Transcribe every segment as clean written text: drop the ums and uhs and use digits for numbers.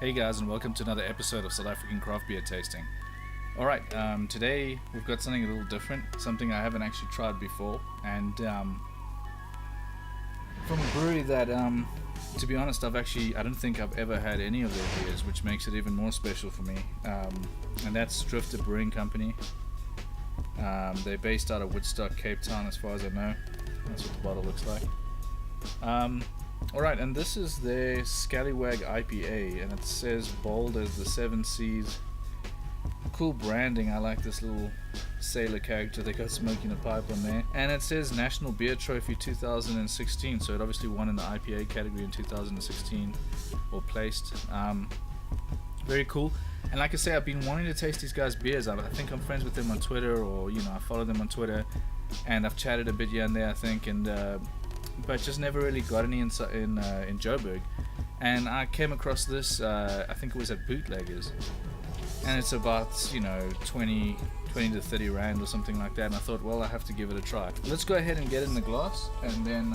Hey guys, and welcome to another episode of South African Craft Beer Tasting. Alright, today we've got something a little different, something I haven't actually tried before, and from a brewery that, to be honest, I don't think I've ever had any of their beers, which makes it even more special for me, and that's Drifter Brewing Company. They're based out of Woodstock, Cape Town, as far as I know. That's what the bottle looks like. Alright, and this is their Scallywag IPA, and it says bold as the seven seas. Cool branding. I like this little sailor character they got smoking a pipe on there. And it says National Beer Trophy 2016, so it obviously won in the IPA category in 2016, or placed. Very cool. And like I say, I've been wanting to taste these guys' beers. I think I'm friends with them on Twitter, or I follow them on Twitter, and I've chatted a bit here and there, I think, and but just never really got any in Joburg. And I came across this, I think it was at Bootleggers, and it's about 20 to 30 rand or something like that, and I thought, well, I have to give it a try. Let's go ahead and get it in the glass, and then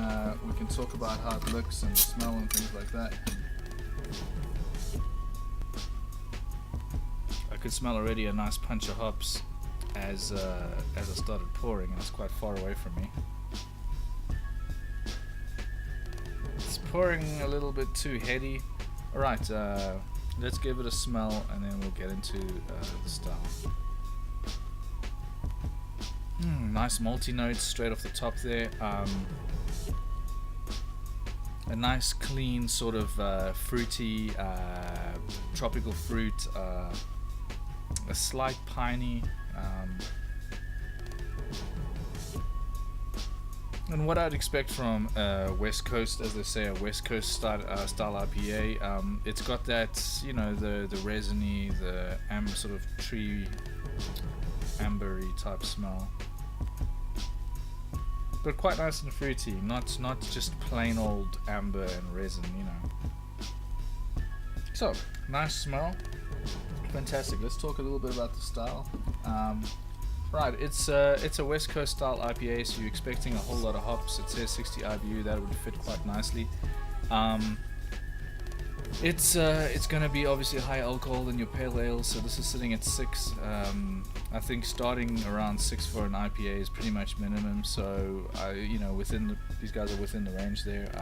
we can talk about how it looks and smell and things like that. I could smell already a nice punch of hops as I started pouring, and it's quite far away from me. It's pouring a little bit too heady. Alright, let's give it a smell and then we'll get into the style. Nice malty notes straight off the top there. A nice clean sort of fruity, tropical fruit, a slight piney, and what I'd expect from West Coast, as they say, a West Coast style IPA. It's got that, the resiny, the sort of tree ambery type smell, but quite nice and fruity. Not just plain old amber and resin, So nice smell, fantastic. Let's talk a little bit about the style. Right, it's a West Coast style IPA, so you're expecting a whole lot of hops. It says 60 IBU, that would fit quite nicely. It's going to be obviously higher alcohol than your pale ale, so this is sitting at 6. I think starting around 6 for an IPA is pretty much minimum. So these guys are within the range there.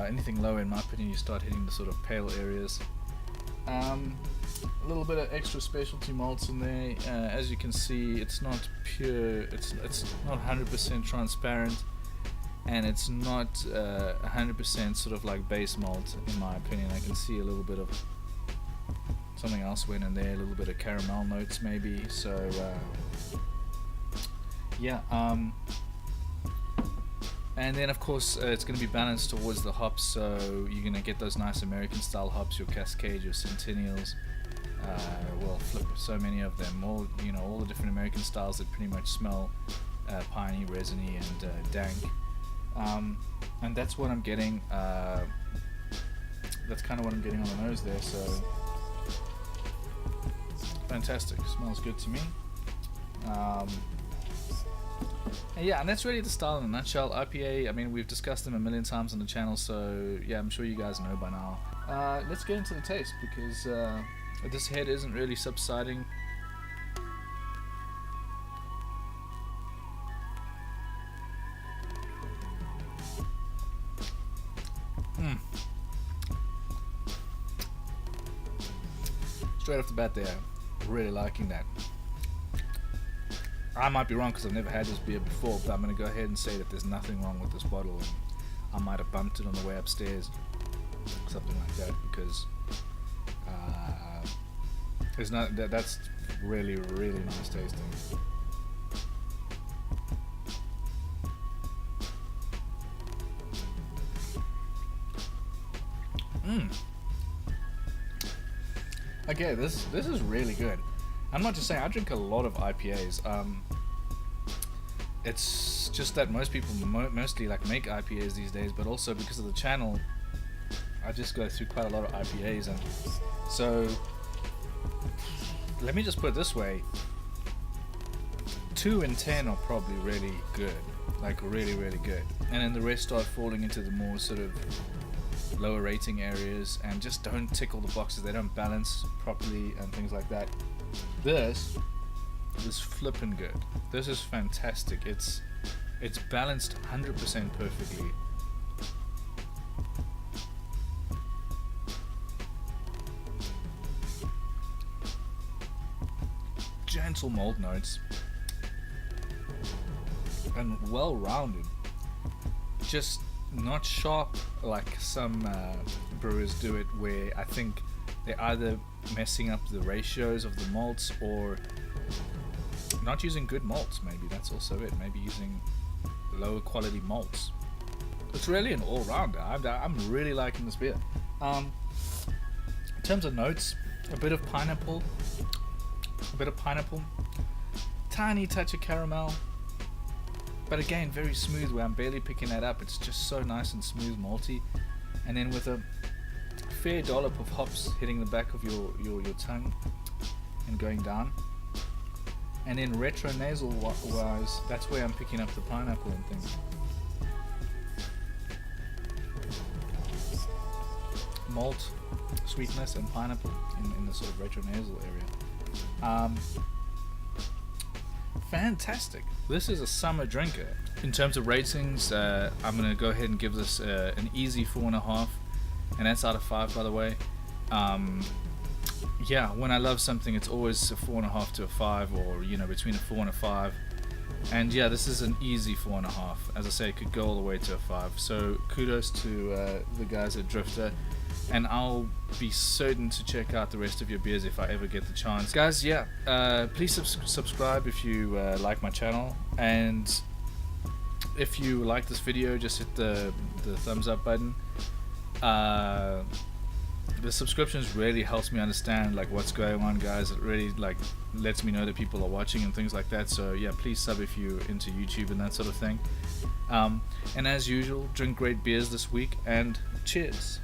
Anything lower, in my opinion, you start hitting the sort of pale areas. A little bit of extra specialty malts in there. As you can see, it's not pure, it's not 100% transparent, and it's not 100% sort of like base malt, in my opinion. I can see a little bit of something else went in there, a little bit of caramel notes maybe. So and then of course it's going to be balanced towards the hops, so you're going to get those nice American style hops, your Cascade, your Centennials, flip so many of them, all the different American styles that pretty much smell piney, resiny, and dank, and that's what I'm getting. That's kind of what I'm getting on the nose there, so fantastic, smells good to me. And that's really the style in a nutshell. IPA, I mean, we've discussed them a million times on the channel, so yeah, I'm sure you guys know by now. Let's get into the taste, because this head isn't really subsiding. Straight off the bat there, really liking that. I might be wrong because I've never had this beer before, but I'm going to go ahead and say that there's nothing wrong with this bottle, and I might have bumped it on the way upstairs, something like that, because that's really, really nice tasting. Okay, this is really good. I'm not just saying, I drink a lot of IPAs. It's just that most people mostly make IPAs these days, but also because of the channel, I just go through quite a lot of IPAs, and so let me just put it this way: 2 and 10 are probably really good, like really, really good, and then the rest start falling into the more sort of lower rating areas and just don't tick all the boxes. They don't balance properly and things like that. This is flippin' good. This is fantastic. It's balanced 100% perfectly. Gentle malt notes and well-rounded, just not sharp like some brewers do it, where I think they're either messing up the ratios of the malts or not using good malts. Maybe that's also it. Maybe using lower quality malts. It's really an all-rounder. I'm really liking this beer. In terms of notes, a bit of pineapple, tiny touch of caramel, but again very smooth, where I'm barely picking that up. It's just so nice and smooth, malty, and then with a fair dollop of hops hitting the back of your tongue and going down. And then retronasal wise, that's where I'm picking up the pineapple and things. Malt, sweetness, and pineapple in the sort of retronasal area. Fantastic. This is a summer drinker. In terms of ratings, I'm going to go ahead and give this an easy 4.5, and that's out of 5, by the way. Yeah, when I love something, it's always a 4.5 to a 5, or between a 4 and a 5. And yeah, this is an easy 4.5. As I say, it could go all the way to a 5. So kudos to the guys at Drifter, and I'll be certain to check out the rest of your beers if I ever get the chance. Guys, yeah, please subscribe if you like my channel, and if you like this video, just hit the thumbs up button. The subscriptions really helps me understand like what's going on, guys. It really like lets me know that people are watching and things like that. So yeah, please sub if you're into YouTube and that sort of thing. And as usual, drink great beers this week, and cheers.